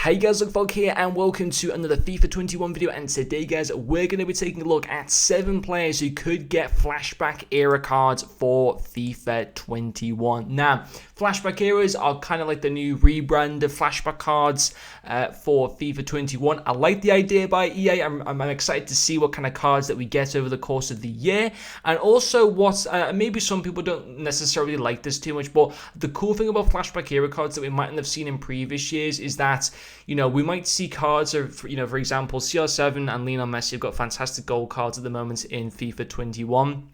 Hey guys, Luke here and welcome to another FIFA 21 video, and today guys we're going to be taking a look at 7 players who could get flashback era cards for FIFA 21. Now, flashback eras are kind of like the new rebrand of flashback cards for FIFA 21. I like the idea by EA. I'm excited to see what kind of cards that we get over the course of the year, and also what maybe some people don't necessarily like this too much, but the cool thing about flashback era cards that we mightn't have seen in previous years is that, you know, we might see cards of, you know, for example, CR7 and Lionel Messi have got fantastic gold cards at the moment in FIFA 21.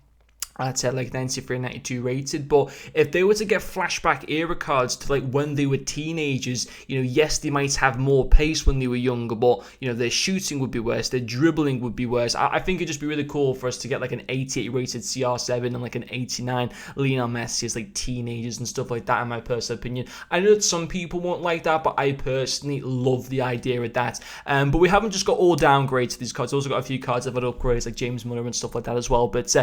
I'd say like 93 and 92 rated, but if they were to get flashback era cards to like when they were teenagers, you know, yes, they might have more pace when they were younger, but, you know, their shooting would be worse, their dribbling would be worse. I think it'd just be really cool for us to get like an 88 rated CR7 and like an 89 Lionel Messi as like teenagers and stuff like that, in my personal opinion. I know that some people won't like that, but I personally love the idea of that. But we haven't just got all downgrades to these cards. We've also got a few cards that have had upgrades like James Muller and stuff like that as well. But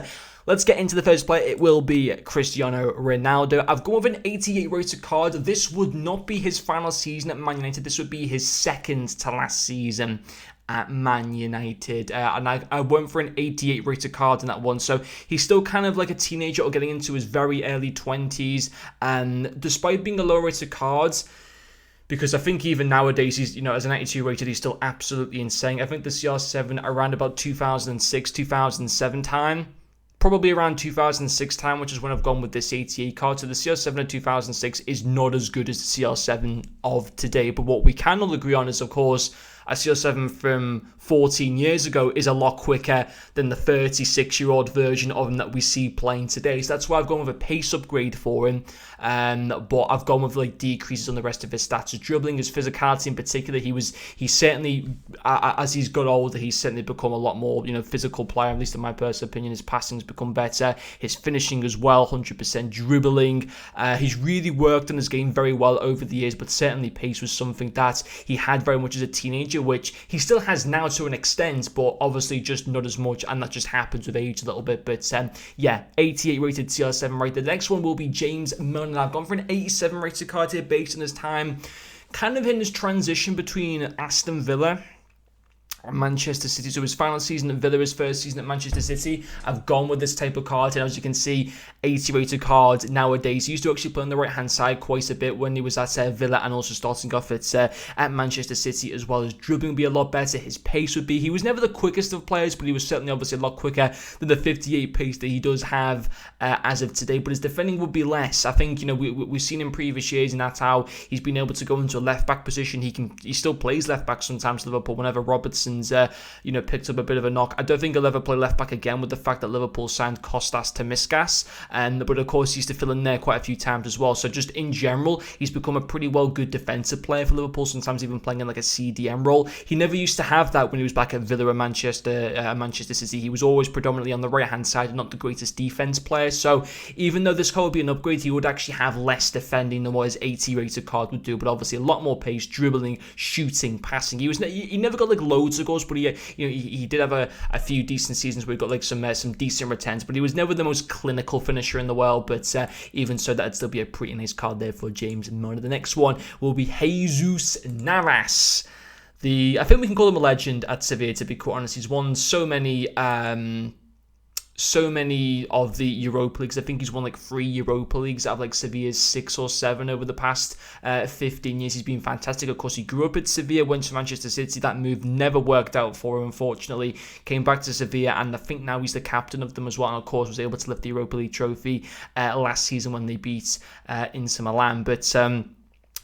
let's get into the first player. It will be Cristiano Ronaldo. I've gone with an 88 rated card. This would not be his final season at Man United. This would be his second to last season at Man United. And I went for an 88 rated card in that one. So he's still kind of like a teenager or getting into his very early 20s. And despite being a low rated card, because I think even nowadays, he's, you know, as an 92 rated, he's still absolutely insane. I think the CR7 around about 2006, 2007 time, probably around 2006 time, which is when I've gone with this 88 card. So the CR7 of 2006 is not as good as the CR7 of today. But what we can all agree on is, of course, a CR7 from 14 years ago is a lot quicker than the 36-year-old version of him that we see playing today. So that's why I've gone with a pace upgrade for him. But I've gone with like decreases on the rest of his stats. His dribbling, his physicality in particular, he certainly, as he's got older, he's certainly become a lot more, you know, physical player, at least in my personal opinion. His passing's become better. His finishing as well, 100% dribbling. He's really worked on his game very well over the years, but certainly pace was something that he had very much as a teenager, which he still has now to an extent, but obviously just not as much, and that just happens with age a little bit. But yeah, 88 rated CR7 right. The next one will be James Milner. I've gone for an 87 rated card here based on his time kind of in his transition between Aston Villa and Manchester City. So his final season at Villa, his first season at Manchester City, I've gone with this type of card. And as you can see, 80 rated card nowadays. He used to actually play on the right hand side quite a bit when he was at Villa, and also starting off at Manchester City as well. His dribbling would be a lot better. His pace would be, he was never the quickest of players, but he was certainly obviously a lot quicker than the 58 pace that he does have as of today. But his defending would be less. I think, you know, we've seen in previous years, and that's how he's been able to go into a left back position. He still plays left back sometimes, Liverpool, whenever Robertson you know, picked up a bit of a knock. I don't think he'll ever play left back again, with the fact that Liverpool signed Kostas Tomiskas, but of course he used to fill in there quite a few times as well. So just in general, he's become a pretty well good defensive player for Liverpool, sometimes even playing in like a CDM role. He never used to have that when he was back at Villa and Manchester City. He was always predominantly on the right hand side and not the greatest defense player. So even though this card would be an upgrade, he would actually have less defending than what his 80 rated card would do, but obviously a lot more pace, dribbling, shooting, passing. He never got like loads of goals, but he did have a few decent seasons where he got like some decent returns, but he was never the most clinical finisher in the world. But even so, that'd still be a pretty nice card there for James Milner. The next one will be Jesus Navas. I think we can call him a legend at Sevilla, to be quite honest. He's won so many of the Europa Leagues. I think he's won like 3 Europa Leagues out of like Sevilla's 6 or 7 over the past 15 years. He's been fantastic. Of course, he grew up at Sevilla, went to Manchester City. That move never worked out for him, unfortunately. Came back to Sevilla, and I think now he's the captain of them as well. And of course, was able to lift the Europa League trophy last season when they beat Inter Milan. But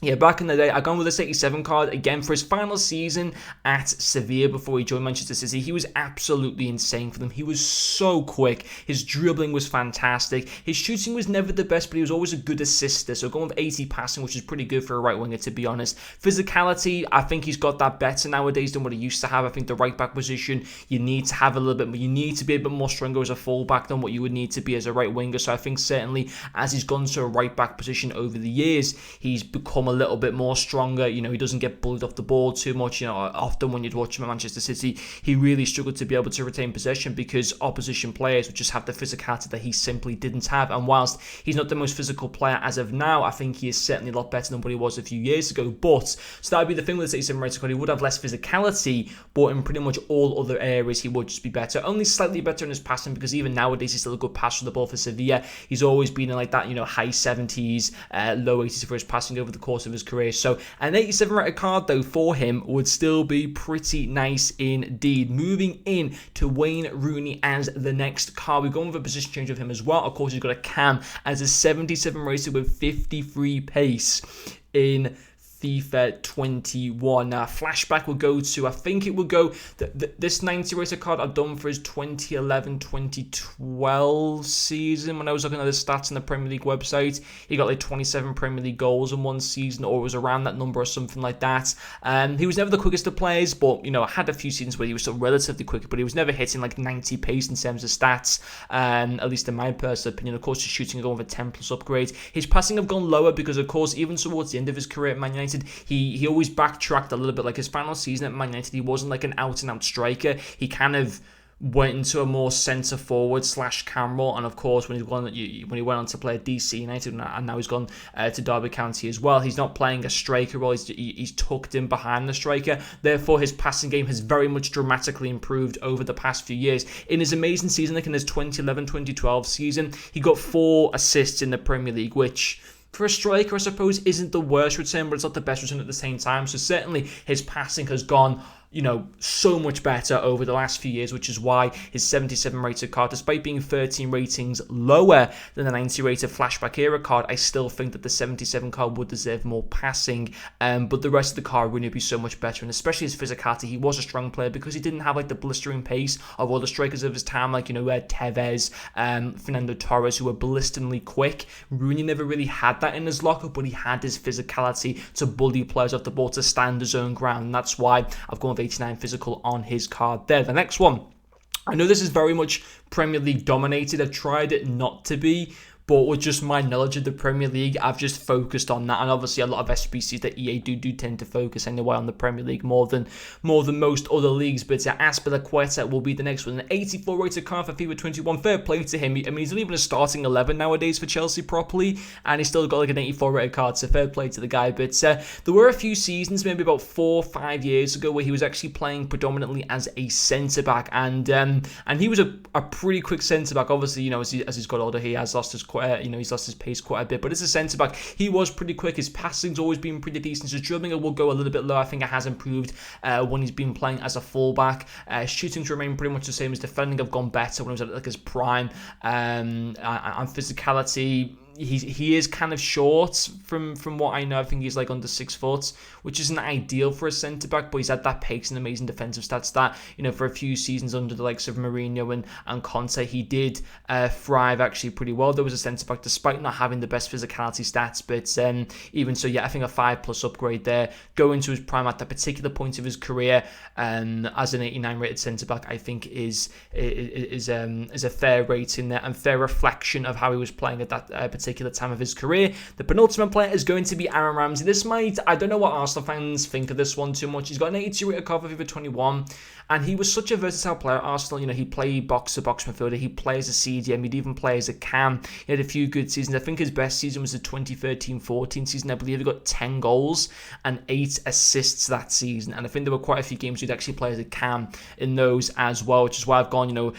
yeah, back in the day, I've gone with this 87 card again for his final season at Sevilla before he joined Manchester City. He was absolutely insane for them. He was so quick. His dribbling was fantastic. His shooting was never the best, but he was always a good assister. So going with 80 passing, which is pretty good for a right winger, to be honest. Physicality, I think he's got that better nowadays than what he used to have. I think the right back position, you need to have a little bit more. You need to be a bit more stronger as a fullback than what you would need to be as a right winger. So I think certainly as he's gone to a right back position over the years, he's become a little bit more stronger. You know, he doesn't get bullied off the ball too much. You know, often when you'd watch him at Manchester City, he really struggled to be able to retain possession because opposition players would just have the physicality that he simply didn't have. And whilst he's not the most physical player as of now, I think he is certainly a lot better than what he was a few years ago. But so that would be the thing with the 87 rated card. He would have less physicality, but in pretty much all other areas he would just be better. Only slightly better in his passing, because even nowadays he's still a good passer of the ball for Sevilla. He's always been in like that, you know, high 70s, low 80s for his passing over the course of his career. So an 87 rated card though for him would still be pretty nice indeed. Moving in to Wayne Rooney as the next card. We've gone with a position change of him as well. Of course, he's got a cam as a 77 rated with 53 pace in FIFA 21. Now, Flashback will go to, I think it will go, this 90 rated card I've done for his 2011-2012 season. When I was looking at the stats on the Premier League website, he got like 27 Premier League goals in one season, or it was around that number or something like that. He was never the quickest of players, but, you know, I had a few seasons where he was still relatively quick, but he was never hitting like 90 pace in terms of stats, at least in my personal opinion. Of course, his shooting going with a 10 plus upgrade. His passing have gone lower because, of course, even towards the end of his career at Man United, he always backtracked a little bit. Like his final season at Man United, he wasn't like an out and out striker. He kind of went into a more centre forward / cam role, and of course when he went on to play at DC United, and now he's gone to Derby County as well, he's not playing a striker role. He's tucked in behind the striker. Therefore, his passing game has very much dramatically improved over the past few years. In his amazing season, like in his 2011-2012 season, he got 4 assists in the Premier League, which for a striker, I suppose, isn't the worst return, but it's not the best return at the same time. So certainly his passing has gone, you know, so much better over the last few years, which is why his 77 rated card, despite being 13 ratings lower than the 90 rated Flashback era card, I still think that the 77 card would deserve more passing. But the rest of the card would be so much better, and especially his physicality. He was a strong player because he didn't have like the blistering pace of all the strikers of his time, like, you know, Tevez, Fernando Torres, who were blisteringly quick. Rooney never really had that in his locker, but he had his physicality to bully players off the ball, to stand his own ground, and that's why I've gone with 89 physical on his card there. The next one, I know this is very much Premier League dominated. I've tried it not to be, but with just my knowledge of the Premier League, I've just focused on that. And obviously a lot of SBCs that EA do tend to focus anyway on the Premier League more than most other leagues. But Azpilicueta will be the next one. An 84 rated card for FIFA 21. Fair play to him. I mean, he's not even a starting 11 nowadays for Chelsea properly, and he's still got like an 84 rated card, so fair play to the guy. But there were a few seasons, maybe about 4 or 5 years ago, where he was actually playing predominantly as a centre-back, and he was a pretty quick centre-back. Obviously, you know, as he's got older, he has lost his he's lost his pace quite a bit, but as a centre back, he was pretty quick. His passing's always been pretty decent. His dribbling will go a little bit low. I think it has improved when he's been playing as a fullback. Shooting's remained pretty much the same. His defending have gone better when he was at like his prime. And physicality, he is kind of short from what I know. I think he's like under 6 foot, which isn't ideal for a centre back, but he's had that pace and amazing defensive stats that, you know, for a few seasons under the likes of Mourinho and Conte, he did thrive actually pretty well. There was a centre back despite not having the best physicality stats, but even so, yeah, I think a 5+ upgrade there, going to his prime at that particular point of his career, as an 89 rated centre back, I think is a fair rating there and fair reflection of how he was playing at that particular time of his career. The penultimate player is going to be Aaron Ramsey. This might, I don't know what Arsenal fans think of this one too much. He's got an 82 rated card for FIFA 21, and he was such a versatile player at Arsenal. You know, he played box-to-box midfielder, he plays as a CDM, he'd even play as a cam. He had a few good seasons. I think his best season was the 2013-14 season. I believe he got 10 goals and 8 assists that season, and I think there were quite a few games he'd actually play as a cam in those as well, which is why I've gone, you know,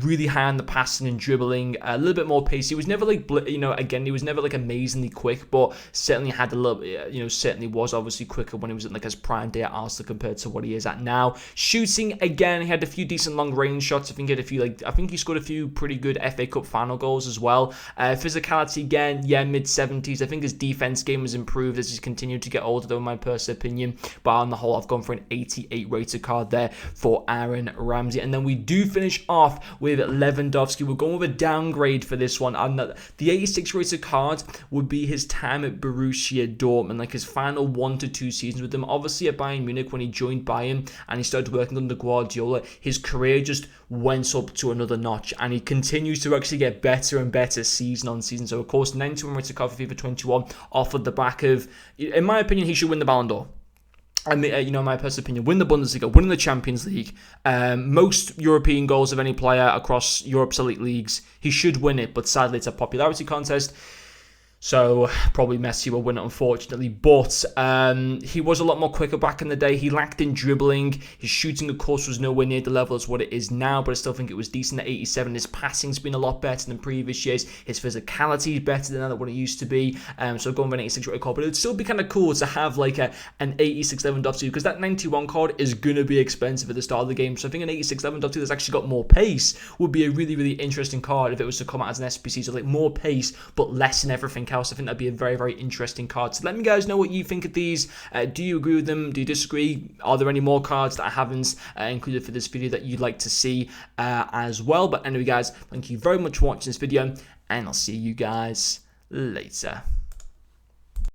really high on the passing and dribbling, a little bit more pace. He was never like, you know, again, he was never like amazingly quick, but certainly had a little, you know, certainly was obviously quicker when he was at like his prime day at Arsenal compared to what he is at now. Shooting, again, he had a few decent long range shots. I think he had a few, like, I think he scored a few pretty good FA Cup final goals as well. Physicality, again, yeah, mid-70s. I think his defense game has improved as he's continued to get older, though, in my personal opinion. But on the whole, I've gone for an 88 rated card there for Aaron Ramsey. And then we do finish off with Lewandowski. We're going with a downgrade for this one. And the 86 86 rated card would be his time at Borussia Dortmund, like his final 1 to 2 seasons with them. Obviously at Bayern Munich, when he joined Bayern and he started working under Guardiola, his career just went up to another notch, and he continues to actually get better and better season on season. So of course, 91 rated card for FIFA 21 offered the back of, in my opinion, he should win the Ballon d'Or. I mean, my personal opinion, win the Bundesliga, win the Champions League, most European goals of any player across Europe's elite leagues. He should win it, but sadly it's a popularity contest. So probably Messi will win it, unfortunately. But he was a lot more quicker back in the day. He lacked in dribbling. His shooting, of course, was nowhere near the level as what it is now, but I still think it was decent at 87. His passing's been a lot better than previous years. His physicality is better than what it used to be. So going for an 86 rated card, but it'd still be kind of cool to have like an 86 Lewandowski, because that 91 card is going to be expensive at the start of the game. So I think an 86 Lewandowski that's actually got more pace would be a really, really interesting card if it was to come out as an SPC. So like more pace, but less in everything else. I think that'd be a very, very interesting card. So let me guys know what you think of these. Do you agree with them? Do you disagree? Are there any more cards that I haven't included for this video that you'd like to see as well? But anyway guys, thank you very much for watching this video, and I'll see you guys later.